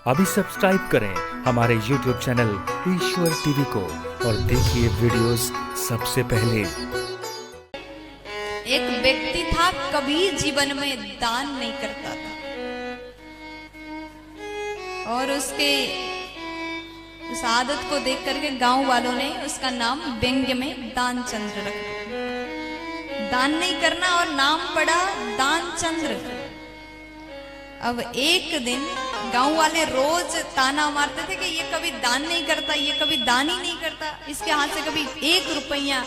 अभी सब्सक्राइब करें हमारे YouTube चैनल ईश्वर टीवी को और देखिए वीडियोस सबसे पहले। एक व्यक्ति था, कभी जीवन में दान नहीं करता था और उसके उस आदत को देख करके गांव वालों ने उसका नाम व्यंग्य में दानचंद्र रखा। दान नहीं करना और नाम पड़ा दानचंद्र। अब एक दिन गांव वाले रोज ताना मारते थे कि ये कभी दान नहीं करता, ये कभी दान ही नहीं करता, इसके हाथ से कभी 1 रुपया,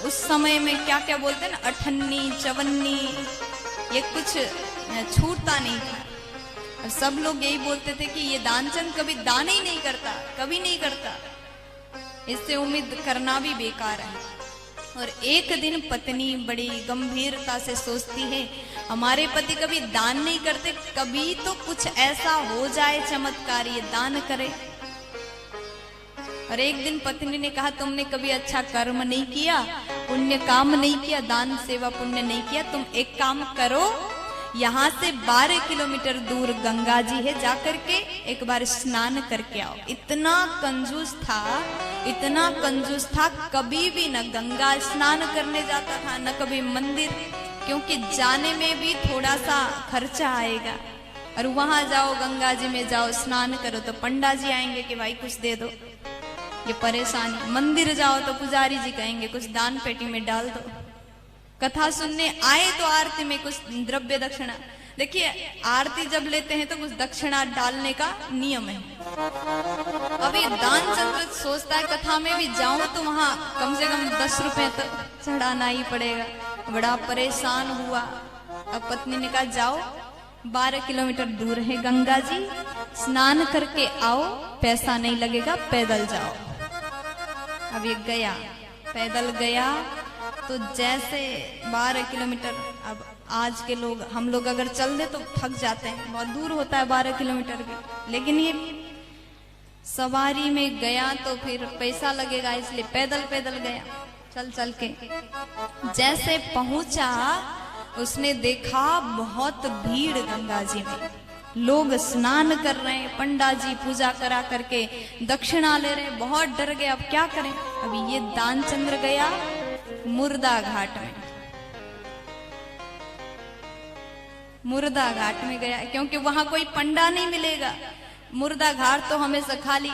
उस समय में क्या क्या बोलते हैं ना, अठन्नी चवन्नी, ये कुछ छूटता नहीं था। और सब लोग यही बोलते थे कि ये दानचंद कभी दान ही नहीं करता, कभी नहीं करता, इससे उम्मीद करना भी बेकार है। और एक दिन पत्नी बड़ी गंभीरता से सोचती है, हमारे पति कभी दान नहीं करते, कभी तो कुछ ऐसा हो जाए चमत्कार, ये दान करे। और एक दिन पत्नी ने कहा, तुमने कभी अच्छा कर्म नहीं किया, पुण्य काम नहीं किया, दान सेवा पुण्य नहीं किया, तुम एक काम करो, यहाँ से 12 किलोमीटर दूर गंगा जी है, जाकर के एक बार स्नान करके आओ। इतना कंजूस था, इतना कंजूस था, कभी भी न गंगा स्नान करने जाता था न कभी मंदिर, क्योंकि जाने में भी थोड़ा सा खर्चा आएगा। और वहां जाओ, गंगा जी में जाओ, स्नान करो तो पंडा जी आएंगे कि भाई कुछ दे दो, ये परेशानी। मंदिर जाओ तो पुजारी जी कहेंगे कुछ दान पेटी में डाल दो। कथा सुनने आए तो आरती में कुछ द्रव्य दक्षिणा। देखिए, आरती जब लेते हैं तो कुछ दक्षिणा डालने का नियम है। अभी दानचंद्र सोचता है, कथा में भी जाऊं तो वहां कम से कम 10 रुपए तो चढ़ाना ही पड़ेगा। बड़ा परेशान हुआ। अब पत्नी ने कहा, जाओ, 12 किलोमीटर दूर है गंगा जी, स्नान करके आओ, पैसा नहीं लगेगा, पैदल जाओ। अब ये गया, पैदल गया तो जैसे 12 किलोमीटर, अब आज के लोग, हम लोग अगर चल दे तो थक जाते हैं, बहुत दूर होता है 12 किलोमीटर भी, लेकिन ये सवारी में गया तो फिर पैसा लगेगा, इसलिए पैदल पैदल गया, चल चल के। जैसे पहुंचा, उसने देखा बहुत भीड़ गंगा जी में, लोग स्नान कर रहे हैं, पंडा जी पूजा करा करके दक्षिणा ले रहे हैं, बहुत डर गए, अब क्या करें। अभी ये दानचंद्र गया मुर्दा घाट में, मुर्दा घाट में गया, क्योंकि वहां कोई पंडा नहीं मिलेगा। मुर्दा घाट तो हमेशा खाली,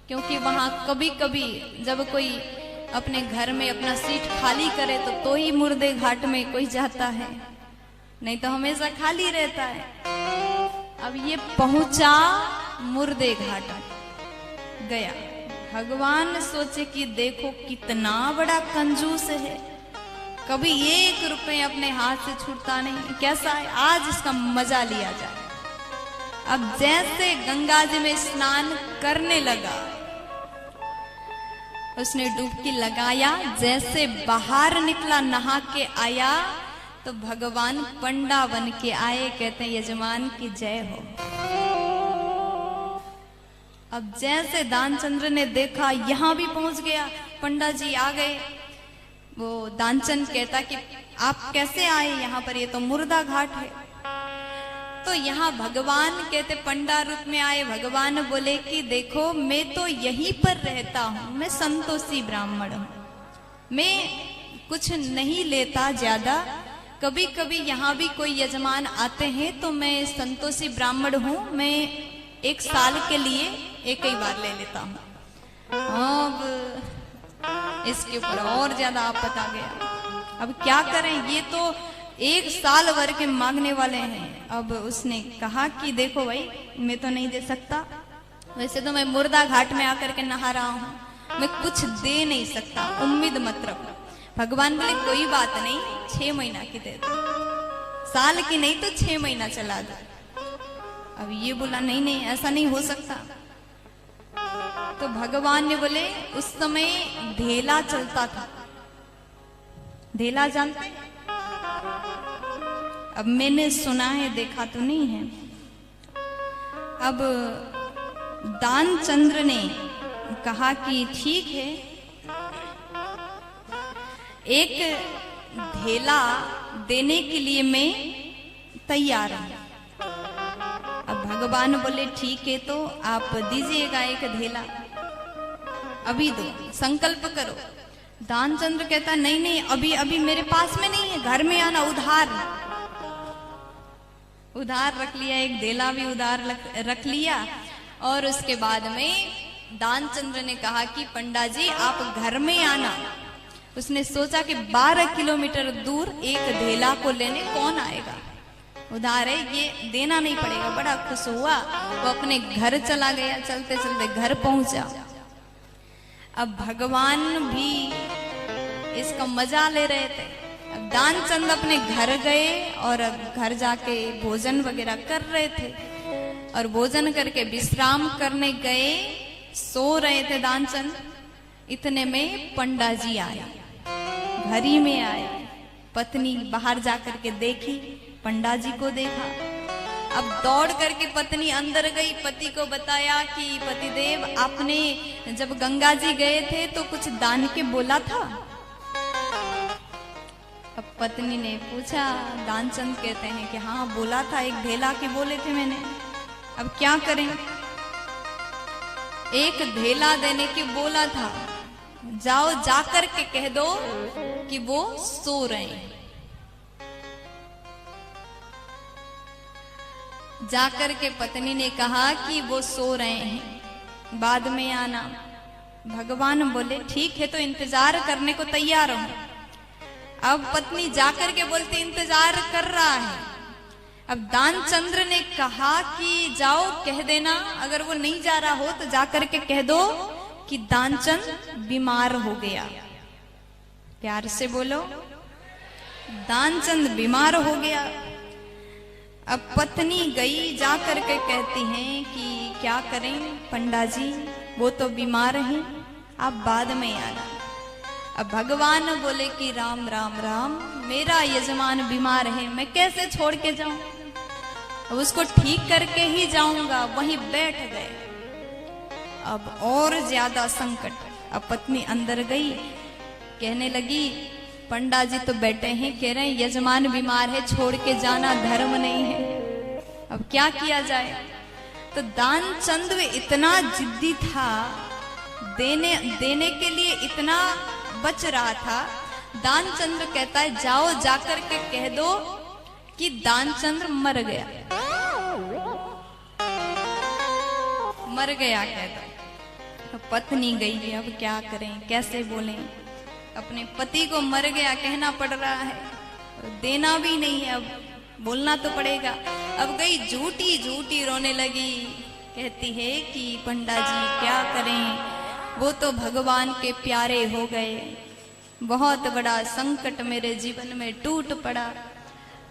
क्योंकि वहां कभी कभी जब कोई अपने घर में अपना सीट खाली करे तो ही मुर्दे घाट में कोई जाता है, नहीं तो हमेशा खाली रहता है। अब ये पहुंचा मुर्दे घाट गया, भगवान सोचे कि देखो कितना बड़ा कंजूस है, कभी 1 रुपये अपने हाथ से छूटता नहीं, कैसा है, आज इसका मजा लिया जाए। अब जैसे गंगा जी में स्नान करने लगा, उसने डुबकी लगाया, जैसे बाहर निकला, नहा के आया तो भगवान पंडा बन के आए, कहते हैं यजमान की जय हो। अब जैसे दानचंद्र ने देखा, यहां भी पहुंच गया, पंडा जी आ गए। वो दानचंद कहता कि आप कैसे आए यहाँ पर, ये तो मुर्दा घाट है। तो यहाँ भगवान कहते पंडा रूप में आए। भगवान बोले कि देखो, मैं तो यहीं पर रहता हूं, मैं संतोषी ब्राह्मण हूं, मैं कुछ नहीं लेता ज्यादा, कभी कभी यहाँ भी कोई यजमान आते हैं तो मैं संतोषी ब्राह्मण हूं, मैं 1 साल के लिए एक ही बार ले लेता हूं। अब इसके ऊपर और ज्यादा आपत्ति आ गया। अब क्या करें, ये तो 1 साल भर के मांगने वाले हैं। अब उसने कहा कि देखो भाई, मैं तो नहीं दे सकता, वैसे तो मैं मुर्दा घाट में आकर के नहा रहा हूं, मैं कुछ दे नहीं सकता, उम्मीद मत रखो। भगवान बोले कोई बात नहीं, 6 महीना की दे दो, साल की नहीं तो 6 महीना चला दो। अब ये बोला नहीं नहीं, ऐसा नहीं हो सकता। तो भगवान ने बोले, उस समय ढेला चलता था, ढेला जानते? अब मैंने सुना है, देखा तो नहीं है। अब दानचंद्र ने कहा कि ठीक है, एक ढेला देने के लिए मैं तैयार हूं। अब भगवान बोले ठीक है, तो आप दीजिएगा एक धेला, अभी दो, संकल्प करो। दानचंद्र कहता नहीं नहीं, अभी अभी मेरे पास में नहीं है, घर में आना, उधार रख लिया, एक धेला भी उधार रख लिया। और उसके बाद में दानचंद्र ने कहा कि पंडा जी आप घर में आना। उसने सोचा कि 12 किलोमीटर दूर एक धेला को लेने कौन आएगा, उधार है, ये देना नहीं पड़ेगा। बड़ा खुश हुआ, वो अपने घर चला गया, चलते चलते घर पहुंचा। अब भगवान भी इसका मजा ले रहे थे। अब दानचंद अपने घर गए और अब घर जाके भोजन वगैरह कर रहे थे, और भोजन करके विश्राम करने गए, सो रहे थे दानचंद। इतने में पंडा जी आए, घर ही में आए। पत्नी बाहर जाकर के देखी, पंडा जी को देखा। अब दौड़ करके पत्नी अंदर गई, पति को बताया कि पतिदेव आपने जब गंगा जी गए थे तो कुछ दान के बोला था। अब पत्नी ने पूछा, दानचंद कहते हैं कि हाँ बोला था, एक धेला के बोले थे मैंने, अब क्या करें। एक धेला देने के बोला था, जाओ जाकर के कह दो कि वो सो रहे हैं। जाकर के पत्नी ने कहा कि वो सो रहे हैं, बाद में आना। भगवान बोले ठीक है, तो इंतजार करने को तैयार हूं। अब पत्नी जाकर के बोलते इंतजार कर रहा है। अब दानचंद्र ने कहा कि जाओ कह देना, अगर वो नहीं जा रहा हो तो जाकर के कह दो कि दानचंद बीमार हो गया। प्यार से बोलो, दानचंद बीमार हो गया। अब पत्नी गई, जाकर के कहती हैं कि क्या करें पंडा जी, वो तो बीमार हैं, आप बाद में आना। अब भगवान बोले कि राम राम राम, मेरा यजमान बीमार है, मैं कैसे छोड़ के जाऊं, अब उसको ठीक करके ही जाऊंगा। वहीं बैठ गए। अब और ज्यादा संकट। अब पत्नी अंदर गई, कहने लगी पंडा जी तो बैठे हैं, कह रहे हैं यजमान बीमार है, छोड़ के जाना धर्म नहीं है, अब क्या किया जाए। तो दानचंद इतना जिद्दी था, देने के लिए इतना बच रहा था। दानचंद्र कहता है जाओ जाकर के कह दो कि दानचंद्र मर गया, मर गया कह दो। पत्नी गई है, अब क्या करें, कैसे बोलें, अपने पति को मर गया कहना पड़ रहा है, देना भी नहीं है, अब बोलना तो पड़ेगा। अब गई झूठी झूठी रोने लगी, कहती है कि पंडा जी क्या करें, वो तो भगवान के प्यारे हो गए, बहुत बड़ा संकट मेरे जीवन में टूट पड़ा।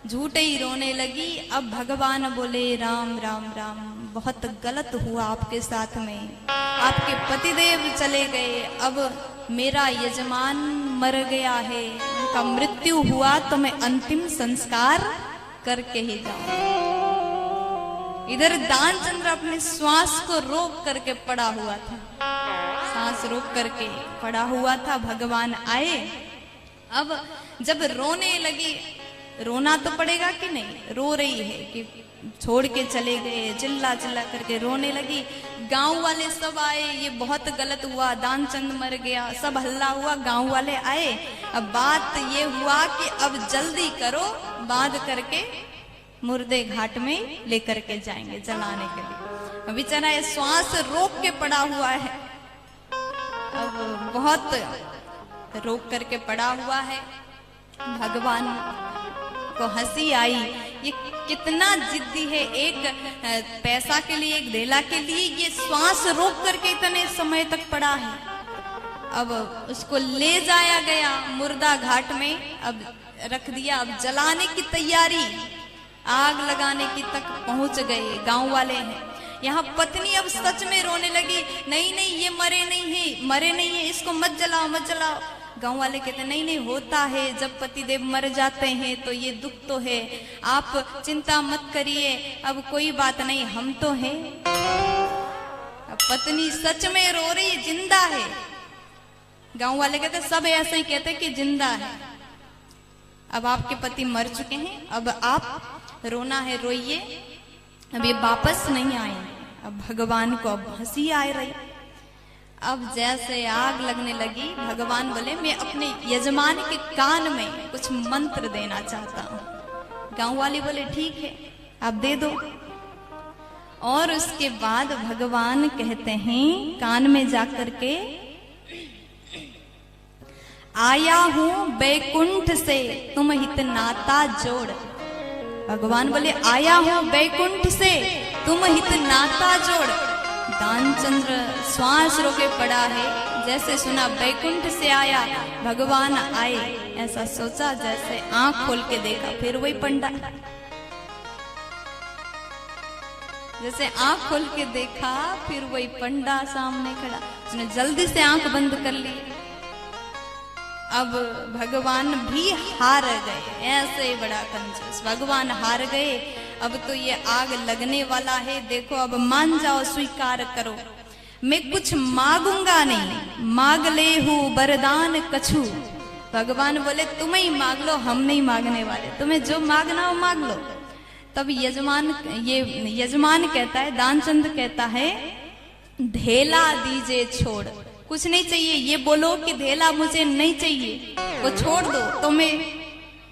झूठे ही रोने लगी। अब भगवान बोले राम राम राम, बहुत गलत हुआ आपके साथ में, आपके पतिदेव चले गए, अब मेरा यजमान मर गया है, उनका मृत्यु हुआ तो मैं अंतिम संस्कार करके ही जाऊं। इधर दानचंद्र अपने श्वास को रोक करके पड़ा हुआ था, सांस रोक करके पड़ा हुआ था। भगवान आए। अब जब रोने लगी, रोना तो पड़ेगा कि नहीं, रो रही है कि छोड़ के चले गए, चिल्ला चिल्ला करके रोने लगी। गांव वाले सब आए, ये बहुत गलत हुआ, दानचंद मर गया, सब हल्ला हुआ, गांव वाले आए। अब बात ये हुआ कि अब जल्दी करो, बांध करके मुर्दे घाट में लेकर के जाएंगे जलाने के लिए। बेचारा ये श्वास रोक के पड़ा हुआ है, अब बहुत रोक करके पड़ा हुआ है। भगवान को हंसी आई, ये कितना जिद्दी है, एक पैसा के लिए, एक धेला के लिए ये श्वास रोक करके इतने समय तक पड़ा है। अब उसको ले जाया गया मुर्दा घाट में, अब रख दिया, अब जलाने की तैयारी, आग लगाने की तक पहुंच गए। गांव वाले हैं यहाँ। पत्नी अब सच में रोने लगी, नहीं नहीं ये मरे नहीं है, मरे नहीं है, इसको मत जलाओ मत जलाओ। गांव वाले कहते नहीं नहीं होता है, जब पतिदेव मर जाते हैं तो ये दुख तो है, आप चिंता मत करिए, अब कोई बात नहीं, हम तो हैं। अब पत्नी सच में रो रही, जिंदा है। गांव वाले कहते सब ऐसे ही कहते कि जिंदा है, अब आपके पति मर चुके हैं, अब आप रोना है रोइए। अब ये वापस नहीं आए। अब भगवान को अब हंसी आ रही। अब जैसे आग लगने लगी, भगवान बोले मैं अपने यजमान के कान में कुछ मंत्र देना चाहता हूँ। गांव वाले बोले ठीक है आप दे दो। और उसके बाद भगवान कहते हैं कान में जाकर के, आया हूं बैकुंठ से तुम हित नाता जोड़। भगवान बोले आया हूं बैकुंठ से तुम हित नाता जोड़। दानचंद्र श्वास रोके पड़ा है, जैसे सुना बैकुंठ से आया भगवान आए, ऐसा सोचा जैसे आंख खोल के देखा फिर वही पंडा। जैसे आंख खोल के देखा फिर वही पंडा सामने खड़ा। उसने जल्दी से आंख बंद कर ली। अब भगवान भी हार गए। ऐसे ही बड़ा कंजूस भगवान हार गए। अब तो ये आग लगने वाला है, देखो अब मान जाओ, स्वीकार करो, मैं कुछ मांगूंगा नहीं, मांग ले हूं वरदान कछु। भगवान बोले तुम ही मांग लो, हम नहीं मांगने वाले, तुम्हें जो मांगना हो मांग लो। तब यजमान कहता है, दानचंद कहता है ढेला दीजिए छोड़, कुछ नहीं चाहिए, ये बोलो कि ढेला मुझे नहीं चाहिए, वो छोड़ दो तो मैं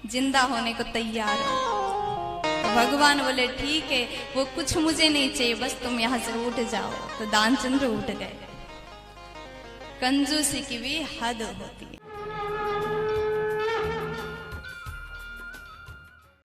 जिंदा होने को तैयार हूं। तो भगवान बोले ठीक है, वो कुछ मुझे नहीं चाहिए, बस तुम यहां से उठ जाओ। तो दानचंद्र उठ गए। कंजूसी की भी हद होती है।